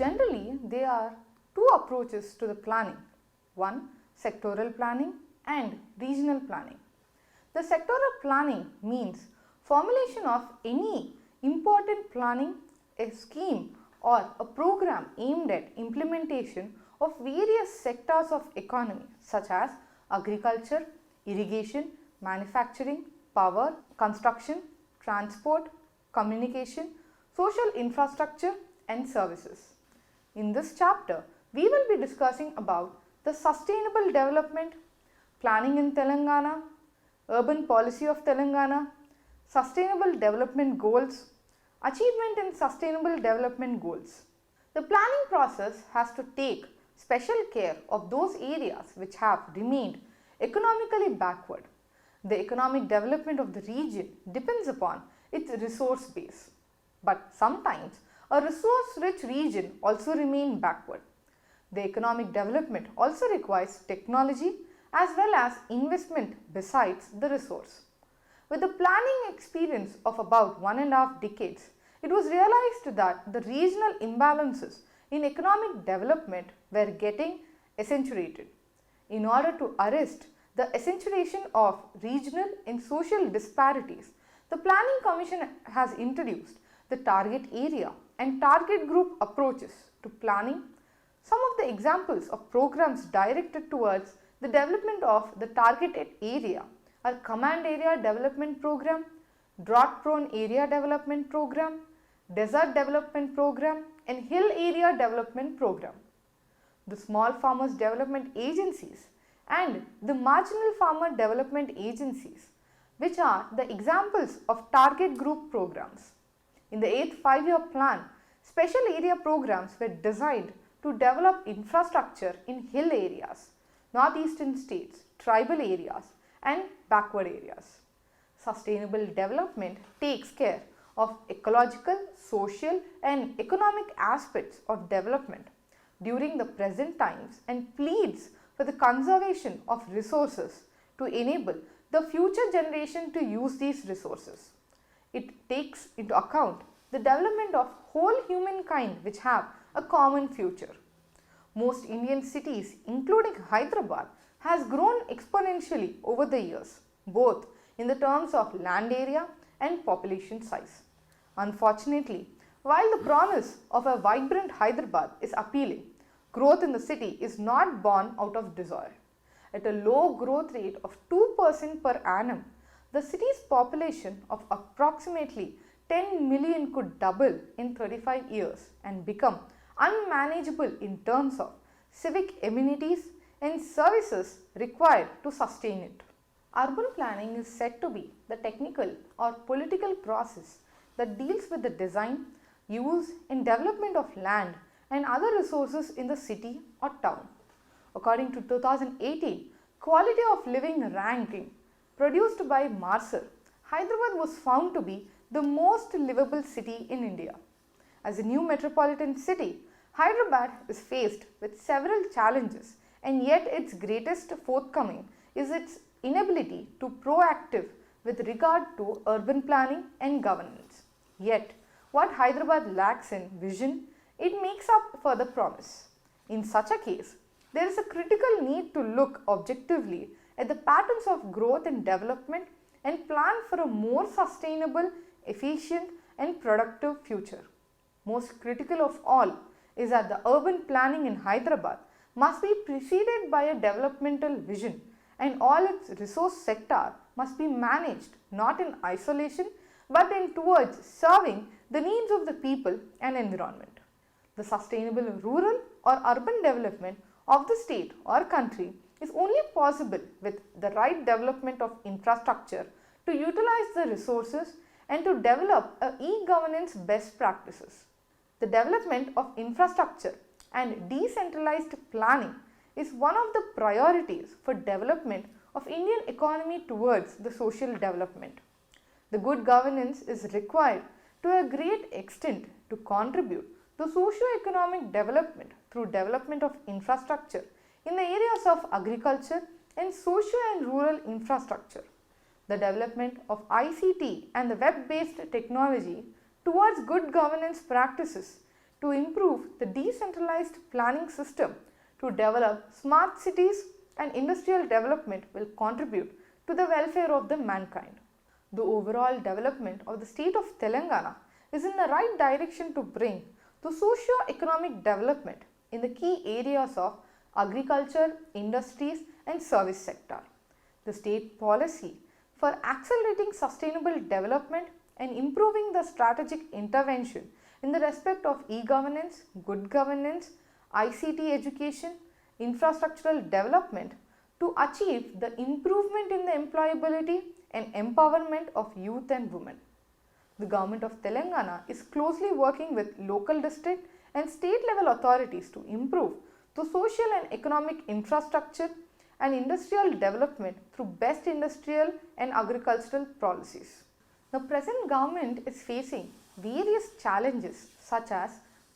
generally, there are two approaches to the planning. One, sectoral planning and regional planning. The sectoral planning means formulation of any important planning, a scheme or a program aimed at implementation of various sectors of economy such as agriculture, irrigation, manufacturing, power, construction, transport, communication, social infrastructure and services. In this chapter, we will be discussing about the sustainable development, planning in Telangana, urban policy of Telangana, sustainable development goals, achievement in sustainable development goals. The planning process has to take special care of those areas which have remained economically backward. The economic development of the region depends upon its resource base, but sometimes a resource-rich region also remains backward. The economic development also requires technology as well as investment besides the resource. With the planning experience of about 1.5 decades, it was realized that the regional imbalances in economic development were getting accentuated. In order to arrest the accentuation of regional and social disparities, the Planning Commission has introduced the target area and target group approaches to planning. Some of the examples of programs directed towards the development of the targeted area are Command Area Development Program, Drought Prone Area Development Program, Desert Development Program and Hill Area Development Program. The Small Farmers Development Agencies and the Marginal Farmer Development Agencies, which are the examples of target group programs. In the 8th 5-year plan, special area programs were designed to develop infrastructure in hill areas, northeastern states, tribal areas and backward areas. Sustainable development takes care of ecological, social and economic aspects of development during the present times and pleads for the conservation of resources to enable the future generation to use these resources. It takes into account the development of whole humankind which have a common future. Most Indian cities, including Hyderabad, has grown exponentially over the years, both in the terms of land area and population size. Unfortunately, while the promise of a vibrant Hyderabad is appealing, growth in the city is not born out of desire. At a low growth rate of 2% per annum, the city's population of approximately 10 million could double in 35 years and become unmanageable in terms of civic amenities and services required to sustain it. Urban planning is said to be the technical or political process that deals with the design, use and development of land and other resources in the city or town. According to 2018 Quality of Living ranking produced by Mercer, Hyderabad was found to be the most livable city in India. As a new metropolitan city, Hyderabad is faced with several challenges and yet its greatest forthcoming is its inability to proactive with regard to urban planning and governance. Yet, what Hyderabad lacks in vision, it makes up for the promise. In such a case, there is a critical need to look objectively at the patterns of growth and development and plan for a more sustainable, efficient and productive future. Most critical of all is that the urban planning in Hyderabad must be preceded by a developmental vision and all its resource sector must be managed not in isolation but in towards serving the needs of the people and environment. The sustainable rural or urban development of the state or country is only possible with the right development of infrastructure to utilize the resources and to develop e-governance best practices. The development of infrastructure and decentralized planning is one of the priorities for development of Indian economy towards the social development. The good governance is required to a great extent to contribute to socio-economic development through development of infrastructure in the areas of agriculture and socio and rural infrastructure. The development of ICT and the web-based technology towards good governance practices to improve the decentralized planning system to develop smart cities and industrial development will contribute to the welfare of the mankind. The overall development of the state of Telangana is in the right direction to bring the socio-economic development in the key areas of agriculture, industries and service sector. The state policy for accelerating sustainable development and improving the strategic intervention in the respect of e-governance, good governance, ICT education, infrastructural development to achieve the improvement in the employability and empowerment of youth and women. The government of Telangana is closely working with local district and state level authorities to improve the social and economic infrastructure and industrial development through best industrial and agricultural policies. The present government is facing various challenges such as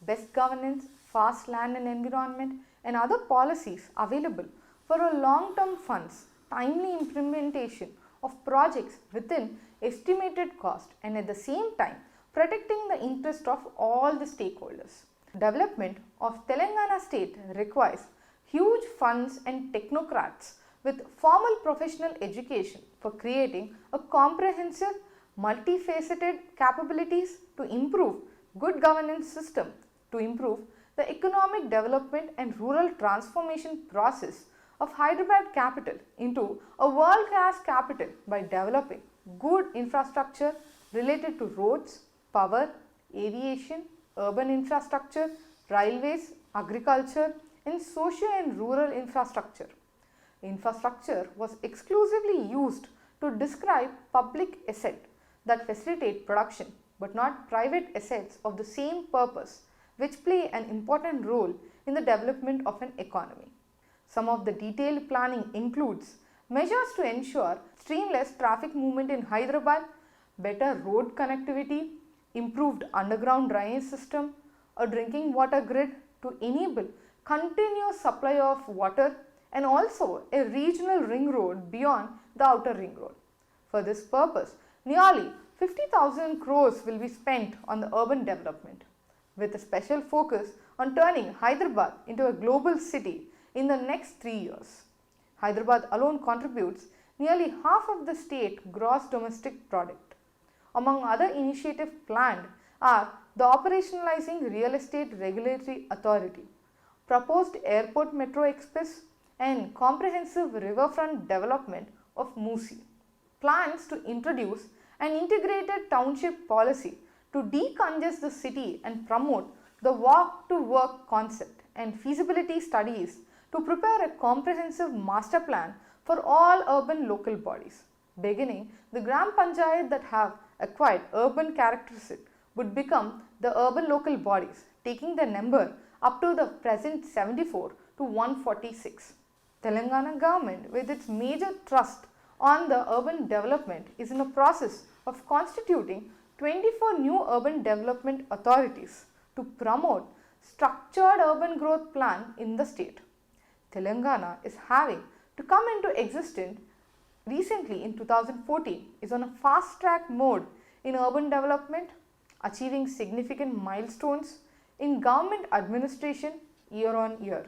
best governance, fast land and environment and other policies available for a long-term funds, timely implementation of projects within estimated cost and at the same time protecting the interest of all the stakeholders. Development of Telangana state requires huge funds and technocrats with formal professional education for creating a comprehensive, multifaceted capabilities to improve good governance system, to improve the economic development and rural transformation process of Hyderabad capital into a world-class capital by developing good infrastructure related to roads, power, aviation, urban infrastructure, railways, agriculture and socio and rural infrastructure. Infrastructure was exclusively used to describe public asset that facilitate production but not private assets of the same purpose which play an important role in the development of an economy. Some of the detailed planning includes measures to ensure streamless traffic movement in Hyderabad, better road connectivity, improved underground drainage system, a drinking water grid to enable continuous supply of water and also a regional ring road beyond the outer ring road. For this purpose, nearly 50,000 crores will be spent on the urban development, with a special focus on turning Hyderabad into a global city in the next 3 years. Hyderabad alone contributes nearly half of the state gross domestic product. Among other initiatives planned are the operationalizing real estate regulatory authority, proposed airport metro express and comprehensive riverfront development of Musi. Plans to introduce an integrated township policy to decongest the city and promote the walk to work concept and feasibility studies to prepare a comprehensive master plan for all urban local bodies. Beginning, the Gram Panchayat that have acquired urban characteristics would become the urban local bodies, taking the number up to the present 74 to 146. Telangana government, with its major thrust on the urban development, is in the process of constituting 24 new urban development authorities to promote structured urban growth plan in the state. Telangana is having to come into existence recently in 2014 is on a fast track mode in urban development, achieving significant milestones in government administration year on year.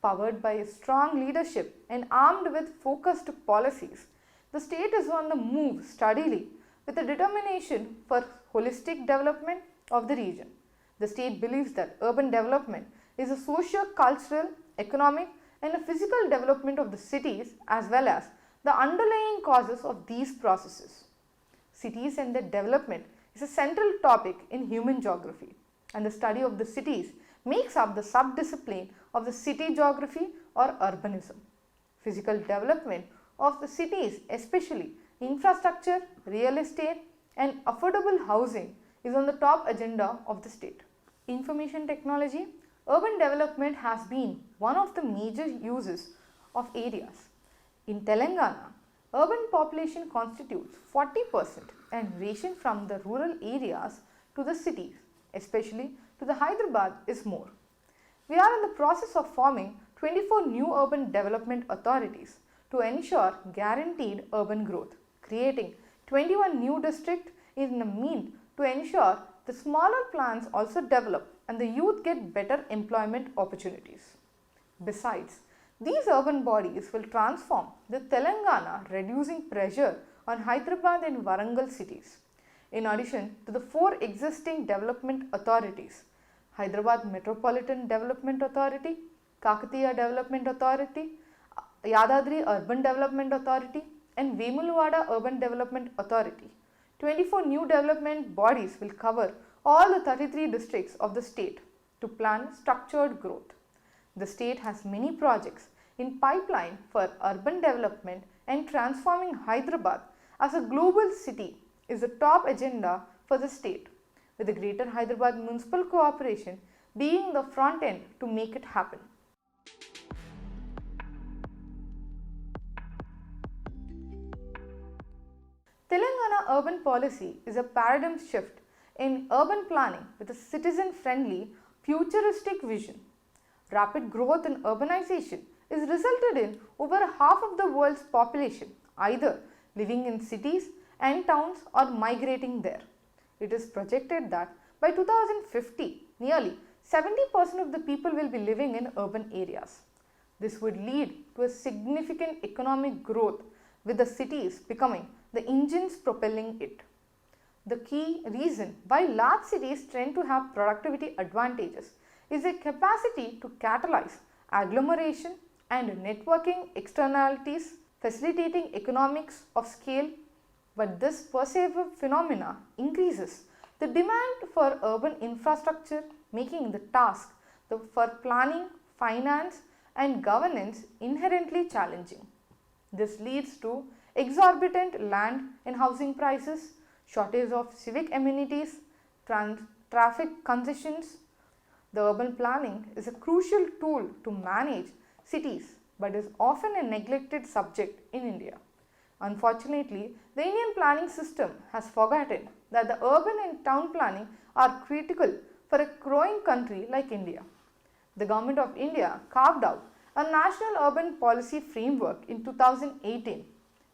Powered by a strong leadership and armed with focused policies, the state is on the move steadily with a determination for holistic development of the region. The state believes that urban development is a socio-cultural, economic and a physical development of the cities as well as the underlying causes of these processes. Cities and their development is a central topic in human geography, and the study of the cities makes up the subdiscipline of the city geography or urbanism. Physical development of the cities, especially infrastructure, real estate and affordable housing, is on the top agenda of the state. Information technology, urban development has been one of the major uses of areas. In Telangana, urban population constitutes 40% and ration from the rural areas to the cities, especially to the Hyderabad, is more. We are in the process of forming 24 new urban development authorities to ensure guaranteed urban growth, creating 21 new districts in the mean to ensure the smaller plans also develop and the youth get better employment opportunities. Besides, these urban bodies will transform the Telangana, reducing pressure on Hyderabad and Warangal cities. In addition to the four existing development authorities, Hyderabad Metropolitan Development Authority, Kakatiya Development Authority, Yadadri Urban Development Authority and Vemulwada Urban Development Authority, 24 new development bodies will cover all the 33 districts of the state to plan structured growth. The state has many projects in pipeline for urban development, and transforming Hyderabad as a global city is the top agenda for the state, with the Greater Hyderabad Municipal Corporation being the front end to make it happen. Telangana urban policy is a paradigm shift in urban planning with a citizen-friendly, futuristic vision. Rapid growth and urbanization is resulted in over half of the world's population either living in cities and towns or migrating there. It is projected that by 2050, nearly 70% of the people will be living in urban areas. This would lead to a significant economic growth, with the cities becoming the engines propelling it. The key reason why large cities tend to have productivity advantages is their capacity to catalyze agglomeration and networking externalities, facilitating economics of scale. But this pervasive phenomena increases the demand for urban infrastructure, making the task for planning, finance and governance inherently challenging. This leads to exorbitant land and housing prices, shortage of civic amenities, traffic congestions. The urban planning is a crucial tool to manage cities but is often a neglected subject in India. Unfortunately, the Indian planning system has forgotten that the urban and town planning are critical for a growing country like India. The Government of India carved out a national urban policy framework in 2018.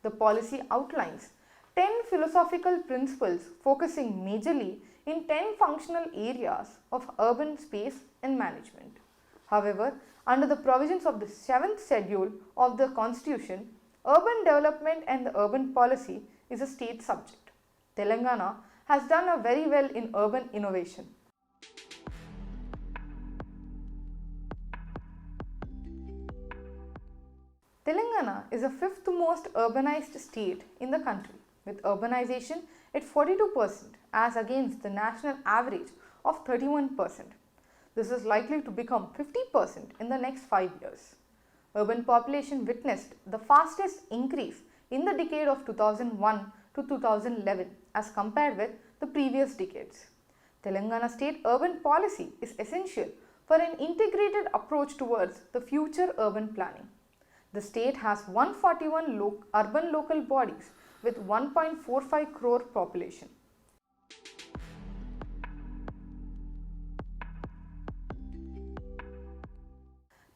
The policy outlines 10 philosophical principles focusing majorly in 10 functional areas of urban space and management. However, under the provisions of the 7th schedule of the Constitution, urban development and the urban policy is a state subject. Telangana has done very well in urban innovation. Telangana is the fifth most urbanized state in the country, with urbanization at 42% as against the national average of 31%. This is likely to become 50% in the next 5 years. Urban population witnessed the fastest increase in the decade of 2001 to 2011 as compared with the previous decades. Telangana state urban policy is essential for an integrated approach towards the future urban planning. The state has 141 urban local bodies with 1.45 crore population.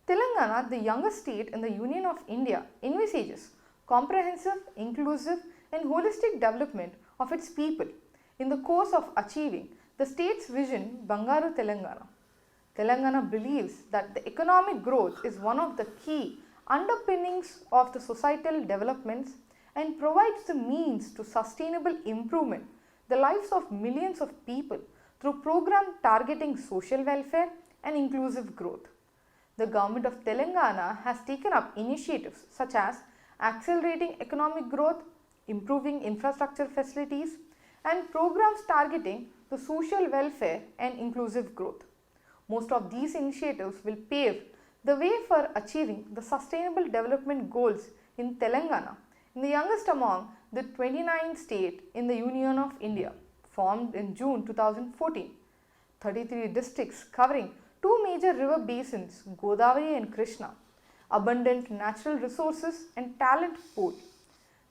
Telangana, the youngest state in the Union of India, envisages comprehensive, inclusive and holistic development of its people in the course of achieving the state's vision Bangaru Telangana. Telangana believes that the economic growth is one of the key underpinnings of the societal developments and provides the means to sustainable improvement the lives of millions of people through programs targeting social welfare and inclusive growth. The government of Telangana has taken up initiatives such as accelerating economic growth, improving infrastructure facilities, and programs targeting the social welfare and inclusive growth. Most of these initiatives will pave the way for achieving the sustainable development goals in Telangana, the youngest among the 29 states in the Union of India, formed in June 2014. 33 districts covering two major river basins, Godavari and Krishna, abundant natural resources and talent pool.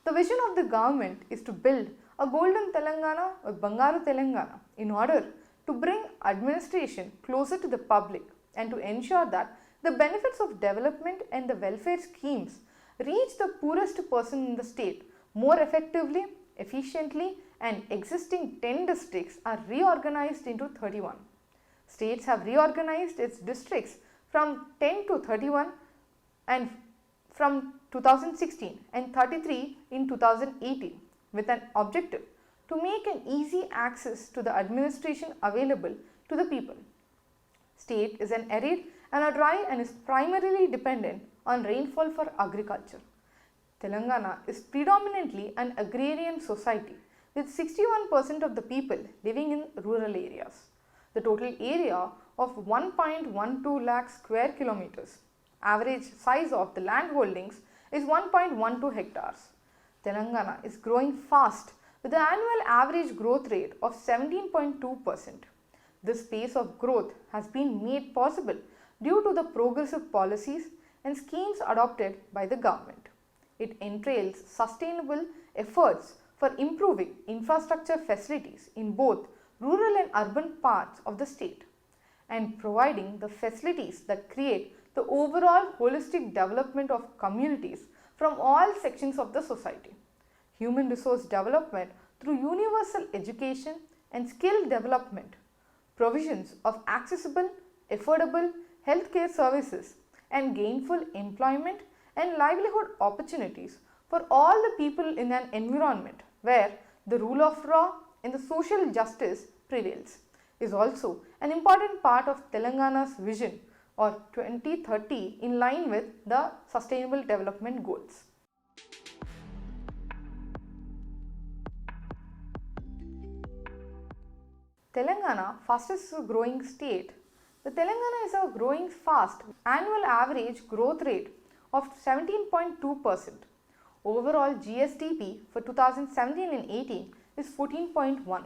The vision of the government is to build a golden Telangana or Bangaru Telangana in order to bring administration closer to the public and to ensure that the benefits of development and the welfare schemes reach the poorest person in the state more effectively, efficiently, and existing 10 districts are reorganized into 31. States have reorganized its districts from 10 to 31 and from 2016 and 33 in 2018 with an objective to make an easy access to the administration available to the people. State is an arid and a dry and is primarily dependent on rainfall for agriculture. Telangana is predominantly an agrarian society with 61% of the people living in rural areas. The total area of 1.12 lakh square kilometers. Average size of the land holdings is 1.12 hectares. Telangana is growing fast with an annual average growth rate of 17.2%. This pace of growth has been made possible due to the progressive policies and schemes adopted by the government. It entails sustainable efforts for improving infrastructure facilities in both rural and urban parts of the state and providing the facilities that create the overall holistic development of communities from all sections of the society. Human resource development through universal education and skill development, provisions of accessible, affordable healthcare services and gainful employment and livelihood opportunities for all the people in an environment where the rule of law and the social justice prevails is also an important part of Telangana's vision or 2030 in line with the Sustainable Development Goals. Telangana, fastest growing state. The Telangana is a growing fast annual average growth rate of 17.2%. Overall GSDP for 2017 and 18 is 14.1.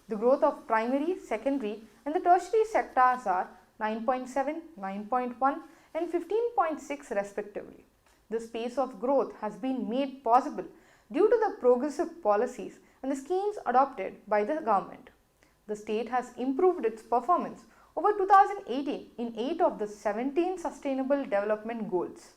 The growth of primary, secondary and the tertiary sectors are 9.7, 9.1 and 15.6 respectively. This pace of growth has been made possible due to the progressive policies and the schemes adopted by the government. The state has improved its performance over 2018 in 8 of the 17 Sustainable Development Goals.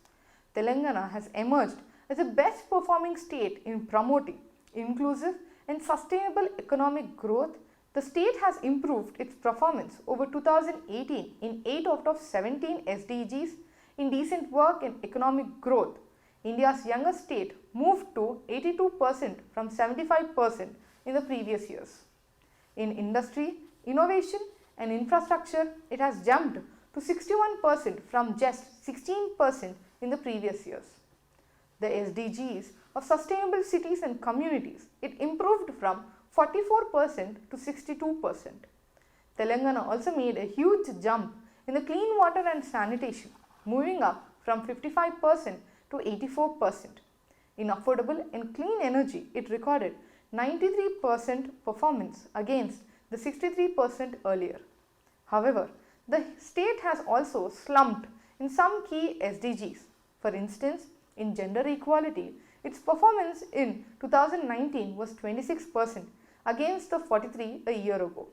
Telangana has emerged as the best performing state in promoting inclusive and sustainable economic growth. The state has improved its performance over 2018 in 8 out of 17 SDGs in decent work and economic growth. India's youngest state moved to 82% from 75% in the previous years. In industry, innovation and infrastructure, it has jumped to 61% from just 16% in the previous years. The SDGs of sustainable cities and communities, it improved from 44% to 62%. Telangana also made a huge jump in the clean water and sanitation, moving up from 55% to 84%. In affordable and clean energy, it recorded 93% performance against the 63% earlier. However, the state has also slumped in some key SDGs. For instance, in gender equality, its performance in 2019 was 26% against the 43% a year ago.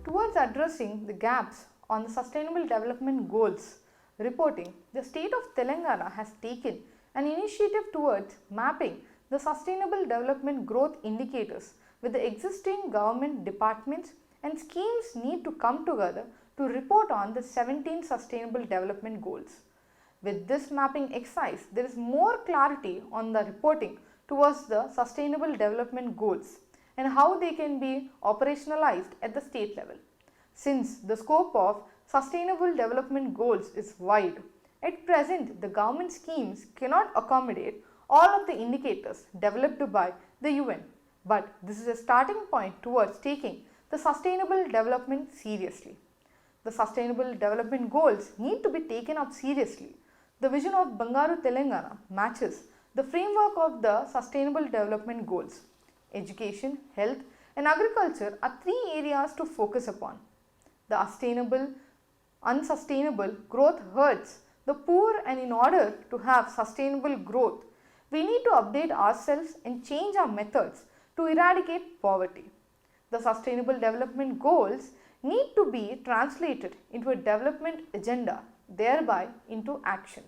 Towards addressing the gaps on the Sustainable Development Goals reporting, the state of Telangana has taken an initiative towards mapping the Sustainable Development Growth Indicators with the existing government departments and schemes need to come together to report on the 17 Sustainable Development Goals. With this mapping exercise, there is more clarity on the reporting towards the Sustainable Development Goals and how they can be operationalized at the state level. Since the scope of Sustainable Development Goals is wide, at present the government schemes cannot accommodate all of the indicators developed by the UN, but this is a starting point towards taking the sustainable development seriously. The Sustainable Development Goals need to be taken up seriously. The vision of Bangaru Telangana matches the framework of the Sustainable Development Goals. Education, health and agriculture are 3 areas to focus upon. The unsustainable growth hurts the poor, and in order to have sustainable growth, we need to update ourselves and change our methods to eradicate poverty. The Sustainable Development Goals need to be translated into a development agenda, thereby into action.